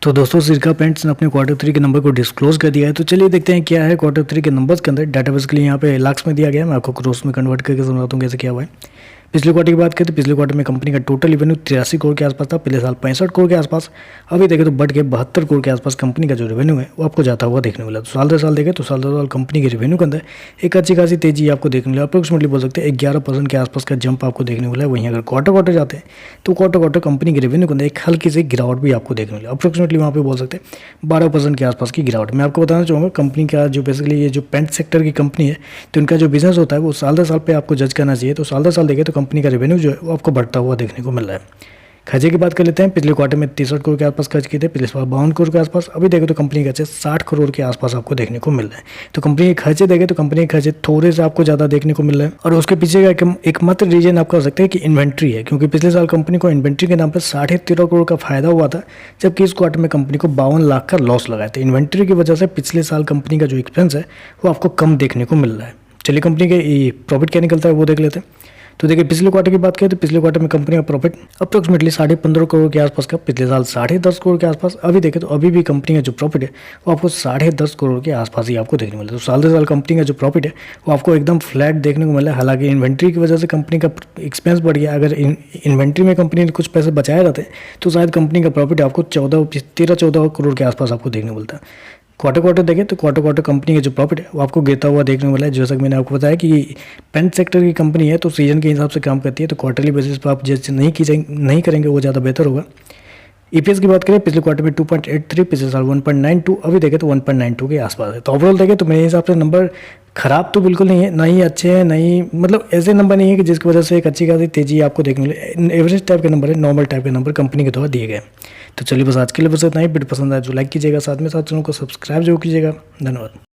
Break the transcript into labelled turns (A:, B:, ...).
A: तो दोस्तों सिरका पेंट्स ने अपने क्वार्टर 3 के नंबर को डिस्क्लोज कर दिया है। तो चलिए देखते हैं क्या है क्वार्टर 3 के नंबर्स के अंदर। डाटा बेसिकली यहाँ पे लाख्स में दिया गया है, मैं आपको क्रोस में कन्वर्ट करके समझाता हूँ कैसे क्या हुआ है। पिछले क्वार्टर की बात करें तो पिछले क्वार्टर में कंपनी का टोटल रेवेन्यू 83 करोड़ के आसपास था, पिछले साल 65 करोड़ के आसपास। अभी देखें तो बढ़ के 72 करोड़ के आसपास कंपनी का जो रेवेन्यू है वो आपको जाता हुआ देखने मिला। तो साल दर साल देखें तो साल दर साल कंपनी के रेवेन्यू के अंदर एक अच्छी खासी तेजी आपको देखने मिला। अप्रोक्सीमेटली बोल सकते हैं 11% के आसपास का जंप आपको देखने मिला है। वहीं अगर क्वार्टर जाते हैं तो क्वार्टर कंपनी के रेवेन्यू के अंदर एक हल्की सी गिरावट भी आपको देखने मिला। अप्रोक्सीमेटली वहाँ पे बोल सकते हैं 12% के आसपास की गिरावट। मैं आपको बताना चाहूँगा कंपनी का जो बेसिकली ये जो पेंट सेक्टर की कंपनी है तो इनका जो बिजनेस होता है वो साल दर साल पे आपको जज करना चाहिए। तो साल दर साल देखें तो कंपनी का रेवेन्यू जो है वो आपको बढ़ता हुआ देखने को मिल रहा है। खर्चे की बात कर लेते हैं। पिछले क्वार्टर में 63 करोड़ के आसपास खर्च किए थे, पिछले साल 52 करोड़ के आसपास। अभी देखें तो कंपनी के खर्चे 60 करोड़ के आसपास आपको देखने को मिल रहा है। तो कंपनी के खर्चे देखें तो कंपनी के खर्चे थोड़े से आपको ज़्यादा देखने को मिल रहा है। और उसके पीछे का एकमात्र रीजन आप कह सकते हैं कि इन्वेंट्री है, क्योंकि पिछले साल कंपनी को इन्वेंट्री के नाम पर 13.5 करोड़ का फायदा हुआ था, जबकि इस क्वार्टर में कंपनी को 52 लाख का लॉस लगा था। इन्वेंट्री की वजह से पिछले साल कंपनी का जो एक्सपेंस है वो आपको कम देखने को मिल रहा है। चलिए कंपनी के प्रॉफिट क्या निकलता है वो देख लेते हैं। तो देखिए पिछले क्वार्टर की बात करें तो पिछले क्वार्टर में कंपनी का प्रॉफिट अप्रोक्सीमेटली 15.5 करोड़ के आसपास का, पिछले साल 10.5 करोड़ के आसपास। अभी देखें तो अभी भी कंपनी का जो प्रॉफिट है वो आपको 10.5 करोड़ के आसपास ही आपको देखने मिला। तो साल दर साल कंपनी का जो प्रॉफिट है वो आपको एकदम फ्लैट देखने को मिला है। हालांकि इन्वेंट्री की वजह से कंपनी का एक्सपेंस बढ़ गया। अगर इन्वेंट्री में कंपनी ने कुछ पैसे बचाए रहते तो शायद कंपनी का प्रॉफिट आपको 13-14 करोड़ के आसपास आपको देखने को मिलता है। क्वार्टर देखें तो क्वार्टर कंपनी का जो प्रॉफिट है वो आपको गिरता हुआ देखने को मिला है। जैसा कि मैंने आपको बताया कि पेंट सेक्टर की कंपनी है तो सीजन के हिसाब से काम करती है, तो क्वार्टरली बेसिस पर आप जैसे नहीं करेंगे वो ज़्यादा बेहतर होगा। ईपीएस की बात करें पिछले क्वार्टर में 2.83, पिछले साल 1.92, अभी देखें तो 1.92 के आसपास है। तो ओवरऑल देखें तो मेरे हिसाब से नंबर खराब तो बिल्कुल नहीं है, ना ही अच्छे हैं, ना ही मतलब ऐसे नंबर नहीं है कि जिसकी वजह से एक अच्छी खासी तेजी आपको देखने मिले। एवरेज टाइप के नंबर है, नॉर्मल टाइप के नंबर कंपनी के द्वारा दिए गए। तो चलिए बस आज के लिए बस इतना ही। वीडियो पसंद आए तो लाइक कीजिएगा, साथ में साथ चैनल को सब्सक्राइब जरूर कीजिएगा। धन्यवाद।